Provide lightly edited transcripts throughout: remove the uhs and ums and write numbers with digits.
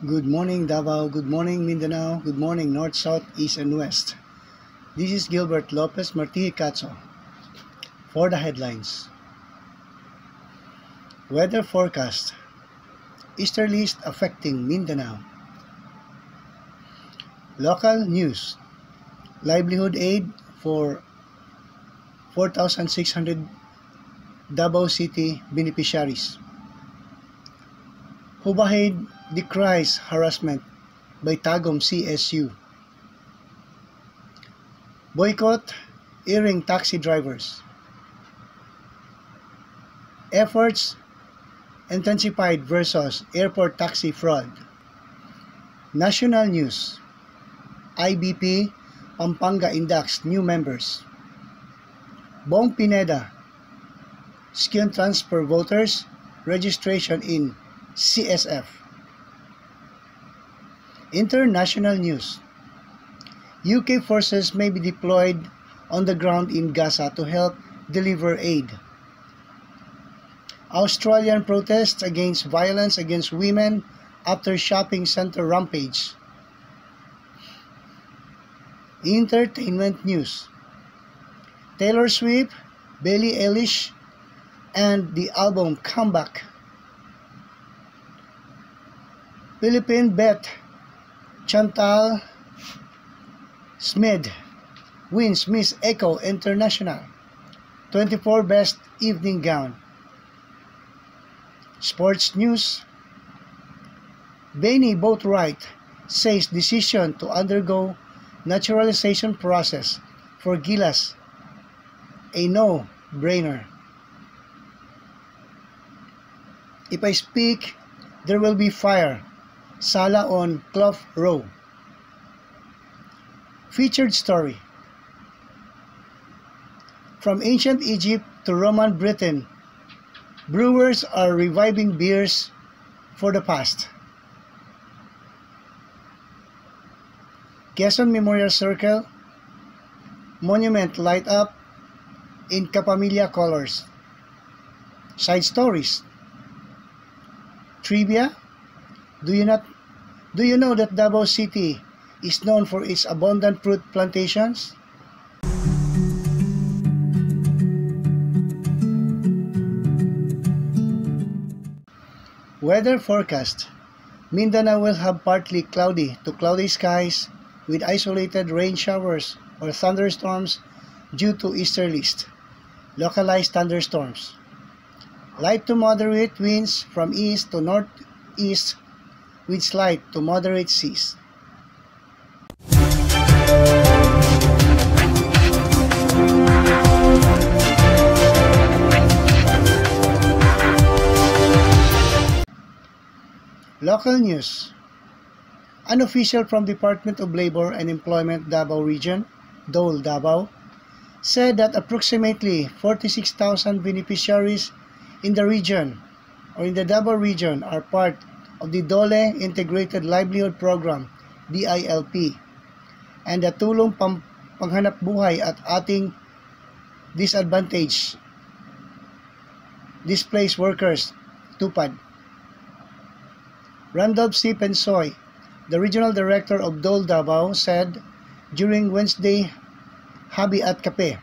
Good morning Davao, good morning Mindanao, good morning North, South, East, and West. This is Gilbert Lopez Martí-Cazzo for the headlines. Weather forecast. Easterlies affecting Mindanao. Local news. Livelihood aid for 4,600 Davao City beneficiaries. Hubahid decries harassment by Tagum CSU. Boycott earring taxi drivers. Efforts intensified versus airport taxi fraud. National news. IBP Pampanga inducts new members. Bong Pineda. Skin transfer voters registration in CSF. International news. UK forces may be deployed on the ground in Gaza to help deliver aid. Australian protests against violence against women after shopping center rampage. Entertainment news. Taylor Swift, Billie Eilish, and the album Comeback. Philippine bet Chantal Smith wins Miss Eco International 24 Best Evening Gown. Sports news. Benny Boatwright says decision to undergo naturalization process for Gilas a no-brainer. If I speak, there will be fire. Sala on Clough Row. Featured story. From ancient Egypt to Roman Britain, brewers are reviving beers for the past. Quezon Memorial Circle monument light up in Capamilya colors. Side stories. Trivia. Do you know that Davao City is known for its abundant fruit plantations? Weather forecast. Mindanao will have partly cloudy to cloudy skies with isolated rain showers or thunderstorms due to easterlies. Localized thunderstorms. Light to moderate winds from east to northeast with slight to moderate seas. Local news. An official from Department of Labor and Employment Davao Region, Dole Davao, said that approximately 46,000 beneficiaries in the region or in the Davao region are part of the Dole Integrated Livelihood Program, DILP, and the Tulong Panghanap Buhay at Ating Disadvantaged Displaced Workers, TUPAD. Randolph C. Pensoy, the Regional Director of Dole Davao, said during Wednesday Habi at Kape.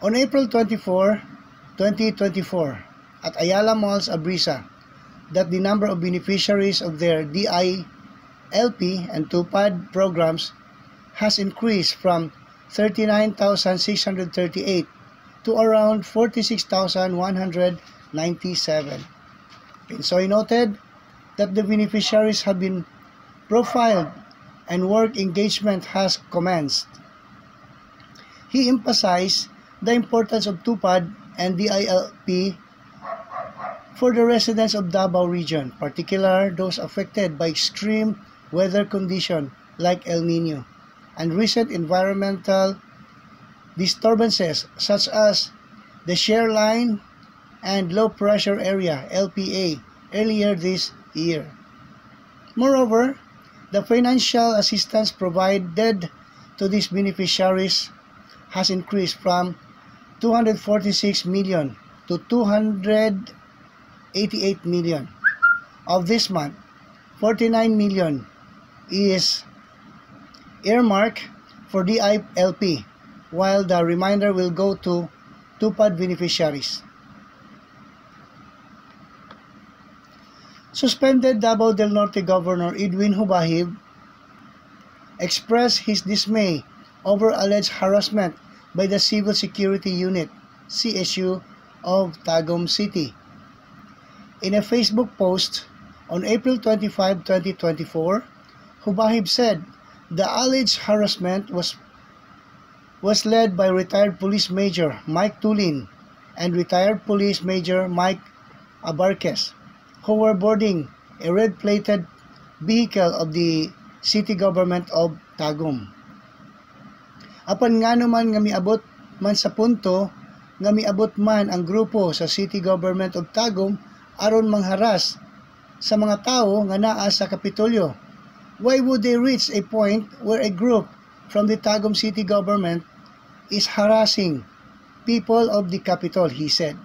On April 24, 2024, at Ayala Malls, Abrisa, that the number of beneficiaries of their DILP and TUPAD programs has increased from 39,638 to around 46,197. Pensoy noted that the beneficiaries have been profiled and work engagement has commenced. He emphasized the importance of TUPAD and DILP for the residents of Davao region, particularly those affected by extreme weather conditions like El Nino and recent environmental disturbances such as the shear line and low pressure area LPA earlier this year. Moreover, the financial assistance provided to these beneficiaries has increased from 246 million to 288 million. Of this month, 49 million is earmarked for DILP, while the remainder will go to TUPAD beneficiaries. Suspended Davao del Norte Governor Edwin Hubahib expressed his dismay over alleged harassment by the Civil Security Unit, CSU, of Tagum City. In a Facebook post on April 25, 2024, Hubahib said the alleged harassment was led by retired Police Major Mike Tulin and retired Police Major Mike Abarquez, who were boarding a red-plated vehicle of the city government of Tagum. Apan ngano man nga miabot man sa punto nga miabot man ang grupo sa city government of Tagum aron mangharas sa mga tao nga naa sa Kapitolyo. Why would they reach a point where a group from the Tagum city government is harassing people of the Capitol, he said.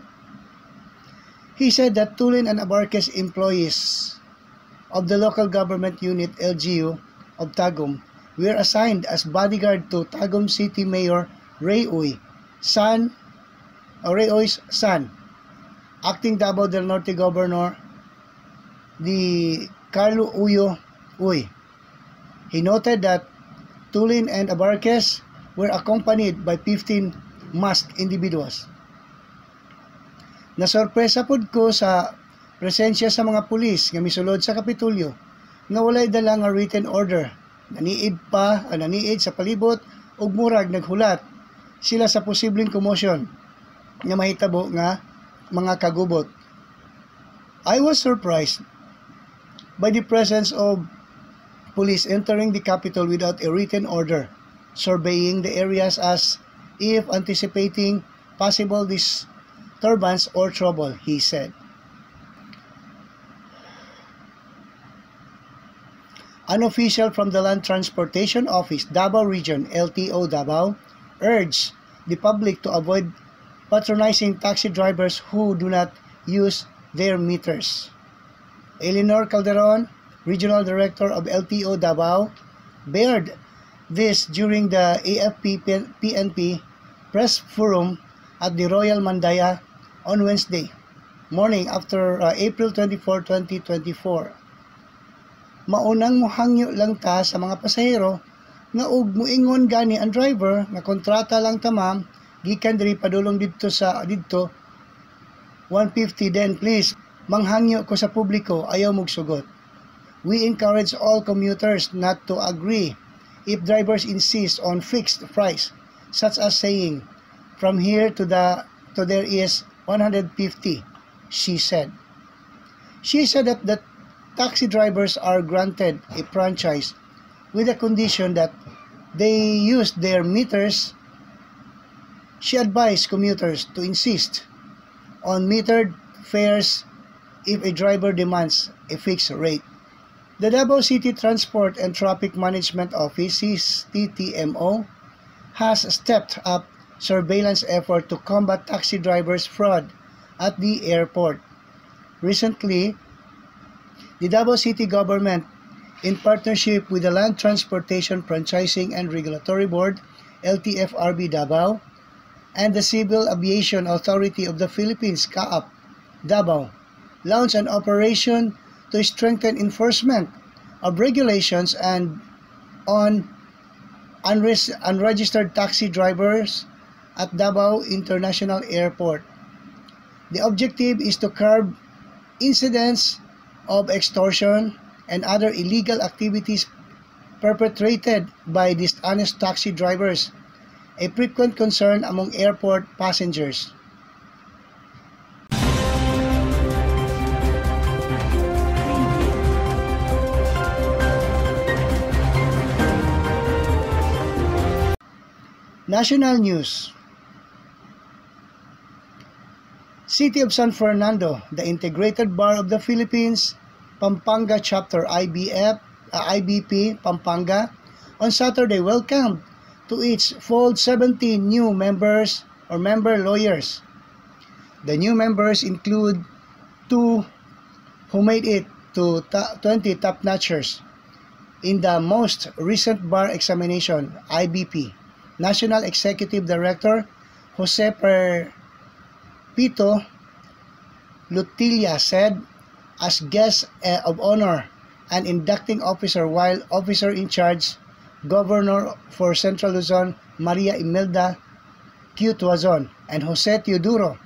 He said that Tulin and Abarquez employees of the local government unit LGU of Tagum were assigned as bodyguard to Tagum City Mayor Ray Uy, Ray Uy's son, acting Davao del Norte Governor Carlo Uyo Uy. He noted that Tulin and Abarquez were accompanied by 15 masked individuals. Nasorpresa pud ko sa presensya sa mga pulis nga misulod sa Kapitolyo nga walay dala nga written order. Naniid sa palibot ug murag naghulat sila sa posibleng commotion nga mahitabo nga mga kagubot. I was surprised by the presence of police entering the Capitol without a written order, surveying the areas as if anticipating possible disturbance or trouble, he said. An official from the Land Transportation Office, Davao Region, LTO Davao, urged the public to avoid patronizing taxi drivers who do not use their meters. Eleanor Calderon, Regional Director of LTO Davao, bared this during the AFP-PNP press forum at the Royal Mandaya on Wednesday morning after April 24, 2024. Maunang muhangyo lang ta sa mga pasahero nga ug muingon gani ang driver nga kontrata lang ta ma'am gikan diri padulong didto 150 then please manghangyo ko sa publiko ayaw mog sugot. We encourage all commuters not to agree if drivers insist on fixed price, such as saying, from here to there is 150, she said. She said that the taxi drivers are granted a franchise with a condition that they use their meters. She advised commuters to insist on metered fares if a driver demands a fixed rate. The Davao City Transport and Traffic Management Office, TTMO, has stepped up surveillance effort to combat taxi drivers' fraud at the airport. Recently, the Davao City Government, in partnership with the Land Transportation Franchising and Regulatory Board, LTFRB Davao, and the Civil Aviation Authority of the Philippines, CAAP Davao, launched an operation to strengthen enforcement of regulations and on unregistered taxi drivers at Davao International Airport. The objective is to curb incidents of extortion and other illegal activities perpetrated by dishonest taxi drivers, a frequent concern among airport passengers. National news. City of San Fernando, the Integrated Bar of the Philippines, Pampanga Chapter IBP Pampanga, on Saturday welcomed to its fold 17 new members or member lawyers. The new members include 2 who made it to 20 top-notchers in the most recent bar examination, IBP. National Executive Director Jose Perpito Lutilla said as guest of honor and inducting officer, while officer in charge, Governor for Central Luzon Maria Imelda Q. Tuazon and Jose Teodoro,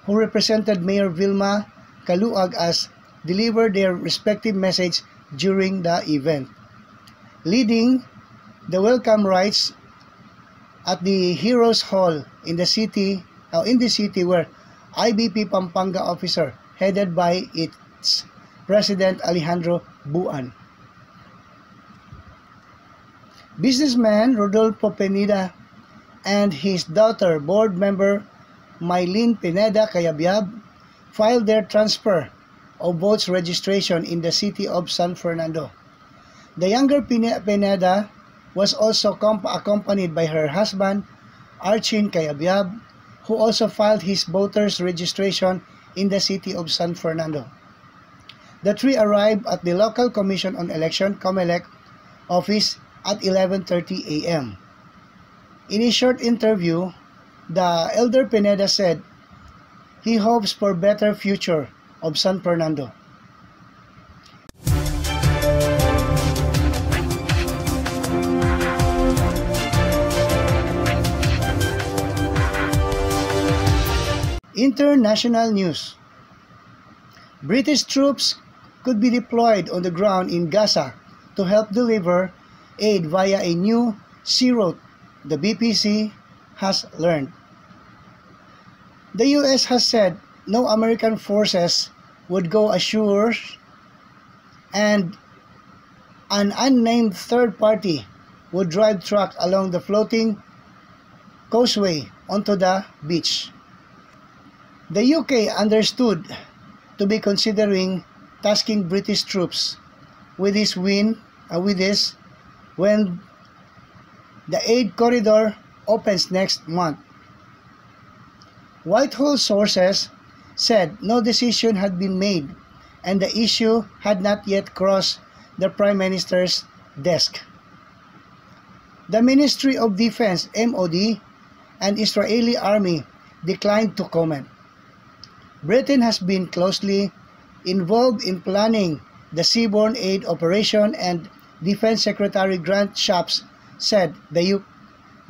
who represented Mayor Vilma Caluag, as delivered their respective message during the event. Leading the welcome rites at the Heroes Hall in the city where IBP Pampanga officer headed by its President Alejandro Buan. Businessman Rodolfo Pineda and his daughter, board member Mylene Pineda Cayabyab, filed their transfer of votes registration in the city of San Fernando. The younger Pineda was also accompanied by her husband, Archin Cayabyab, who also filed his voters registration in the city of San Fernando. The three arrived at the Local Commission on Election (COMELEC) office at 11:30 a.m. In a short interview, the elder Pineda said he hopes for better future of San Fernando. International news. British troops could be deployed on the ground in Gaza to help deliver aid via a new sea route, the BBC has learned. The U.S. has said no American forces would go ashore and an unnamed third party would drive trucks along the floating causeway onto the beach. The UK understood to be considering tasking British troops with this when the aid corridor opens next month. Whitehall sources said no decision had been made and the issue had not yet crossed the Prime Minister's desk. The Ministry of Defense (MOD) and Israeli Army declined to comment. Britain has been closely involved in planning the seaborne aid operation, and Defense Secretary Grant Shapps said the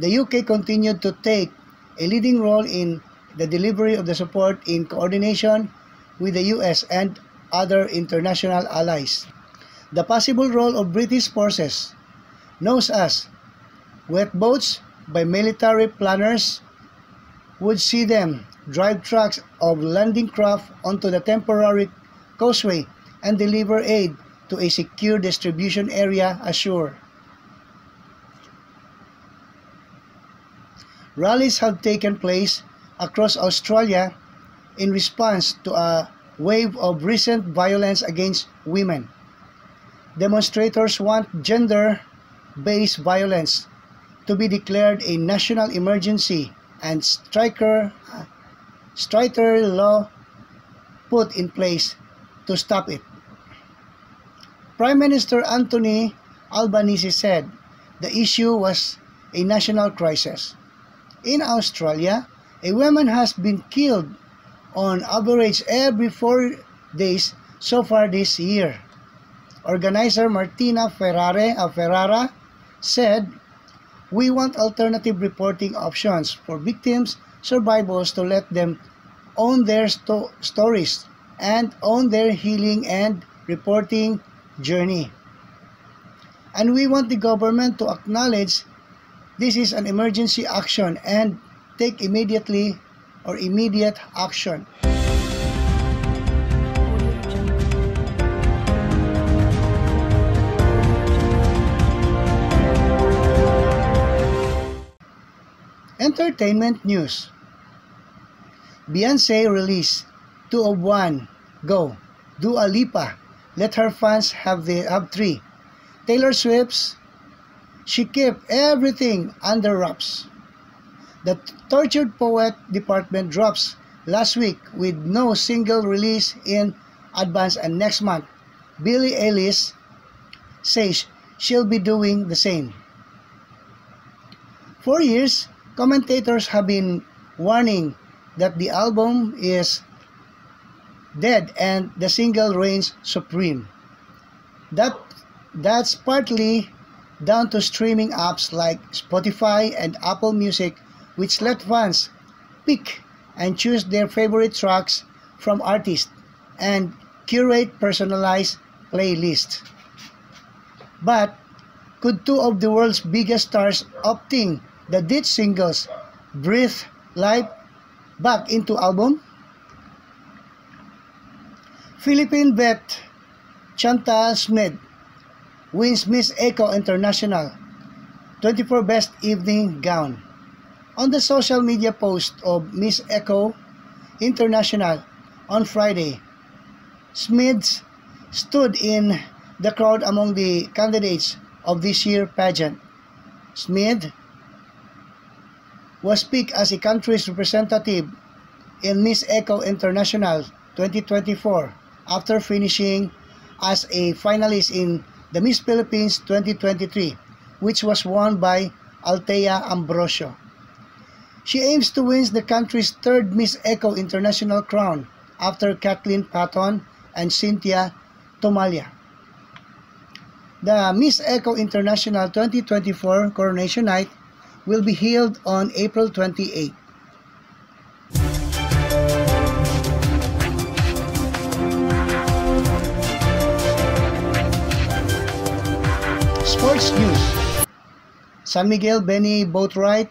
UK continued to take a leading role in the delivery of the support in coordination with the US and other international allies. The possible role of British forces, known as wet boats by military planners, would see them drive trucks of landing craft onto the temporary causeway and deliver aid to a secure distribution area ashore. Rallies have taken place across Australia in response to a wave of recent violence against women. Demonstrators want gender-based violence to be declared a national emergency and stricter law put in place to stop it. Prime Minister Anthony Albanese said the issue was a national crisis. In Australia, a woman has been killed on average every 4 days so far this year. Organizer Martina Ferrara said, "We want alternative reporting options for victims, survivors to let them own their stories and own their healing and reporting journey. And we want the government to acknowledge this is an emergency action and take immediate action." Entertainment news. Beyonce released 2 of 1 Go. Dua Lipa let her fans have 3. Taylor Swift's She Kept Everything Under Wraps. The Tortured Poet department drops last week with no single release in advance, and next month Billie Eilish says she'll be doing the same. For years, commentators have been warning that the album is dead and the single reigns supreme. That's partly down to streaming apps like Spotify and Apple Music, which let fans pick and choose their favorite tracks from artists and curate personalized playlists. But could two of the world's biggest stars opting the ditch singles breathe life back into album? Philippine vet Chantal Smith wins Miss Eco International 24 Best Evening Gown. On the social media post of Miss Eco International on Friday, Smith stood in the crowd among the candidates of this year's pageant. Smith was picked as a country's representative in Miss Eco International 2024 after finishing as a finalist in the Miss Philippines 2023, which was won by Althea Ambrosio. She aims to win the country's third Miss Eco International crown after Kathleen Patton and Cynthia Tomalia. The Miss Eco International 2024 Coronation Night will be held on April 28. Sports news. San Miguel Benny Boatwright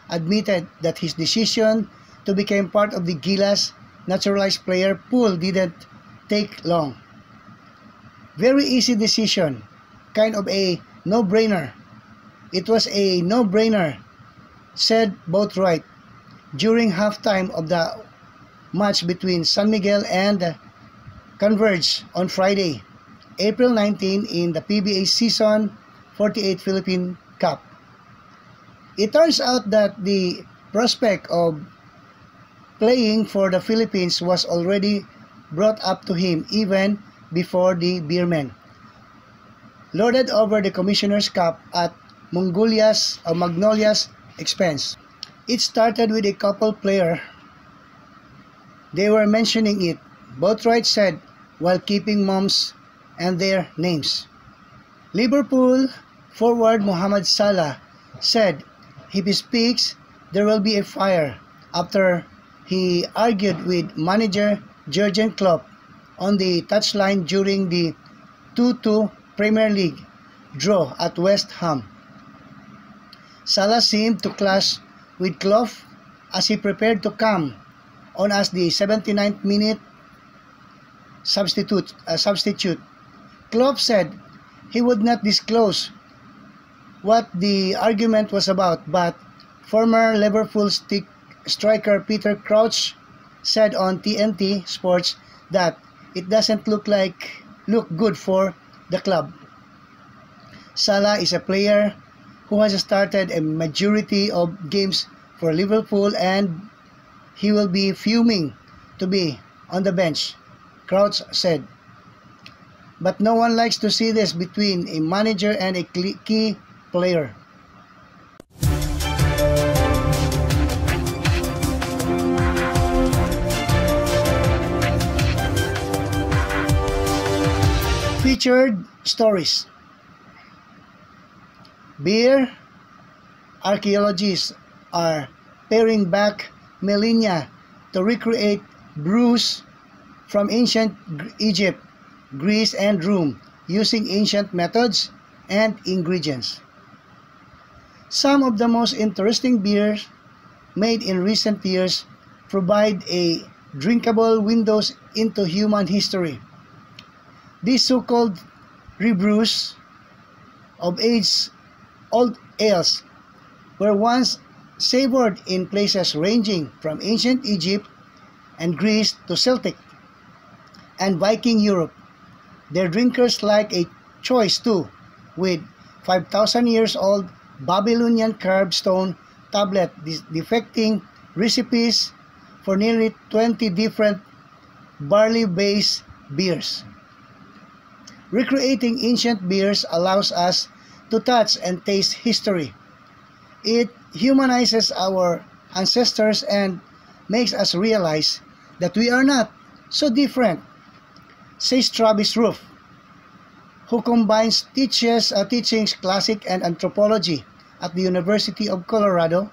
admitted that his decision to become part of the Gilas naturalized player pool didn't take long. Very easy decision, kind of a no-brainer. It was a no-brainer, said Boatwright during halftime of the match between San Miguel and Converge on Friday, April 19 in the PBA Season 48 Philippine Cup. It turns out that the prospect of playing for the Philippines was already brought up to him even before the Beermen lorded over the Commissioner's Cup at Magnolia's expense. It started with a couple player. They were mentioning it, Boatwright said, while keeping mums and their names. Liverpool forward Mohamed Salah said if he speaks, there will be a fire after he argued with manager Jurgen Klopp on the touchline during the 2-2 Premier League draw at West Ham. Salah seemed to clash with Klopp as he prepared to come on as the 79th minute substitute. Klopp said he would not disclose what the argument was about, but former Liverpool striker Peter Crouch said on TNT Sports that it doesn't look good for the club. Salah is a player who has started a majority of games for Liverpool and he will be fuming to be on the bench, Crouch said. But no one likes to see this between a manager and a key player. Featured stories. Beer archaeologists are paring back millennia to recreate brews from ancient Egypt, Greece, and Rome using ancient methods and ingredients. Some of the most interesting beers made in recent years provide a drinkable windows into human history. These so-called rebrews of age-old ales were once savored in places ranging from ancient Egypt and Greece to Celtic and Viking Europe. Their drinkers like a choice too, with 5,000 years old Babylonian carved stone tablet depicting recipes for nearly 20 different barley-based beers. Recreating ancient beers allows us to touch and taste history. It humanizes our ancestors and makes us realize that we are not so different, says Travis Roof, who combines teachings classic and anthropology at the University of Colorado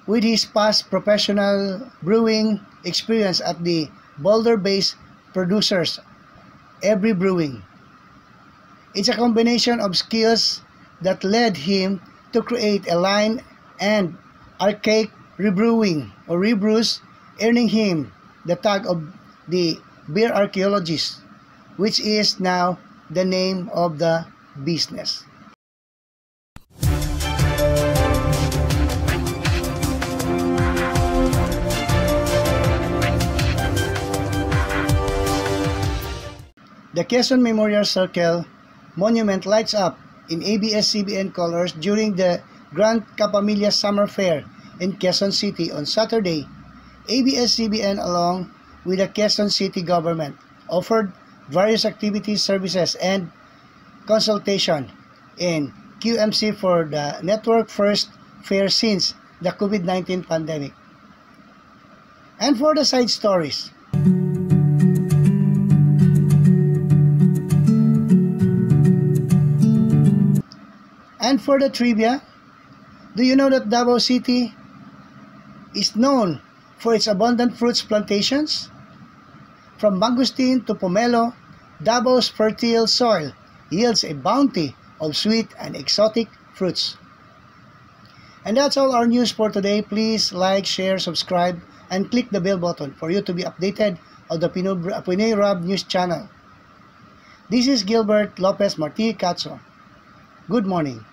with his past professional brewing experience at the Boulder-based producers Every Brewing. It's a combination of skills that led him to create a line and archaic rebrewing or rebrews, earning him the tag of the beer archaeologist, which is now the name of the business. The Quezon Memorial Circle monument lights up in ABS-CBN colors during the Grand Capamilya Summer Fair in Quezon City on Saturday. ABS-CBN, along with the Quezon City government, offered various activities, services, and consultation in QMC for the network first fair since the COVID-19 pandemic. And for the side stories, and for the trivia, do you know that Davao City is known for its abundant fruits plantations? From mangosteen to pomelo, Davao's fertile soil yields a bounty of sweet and exotic fruits. And that's all our news for today. Please like, share, subscribe, and click the bell button for you to be updated on the Pinoy Rab News channel. This is Gilbert Lopez Marti Cazzo. Good morning.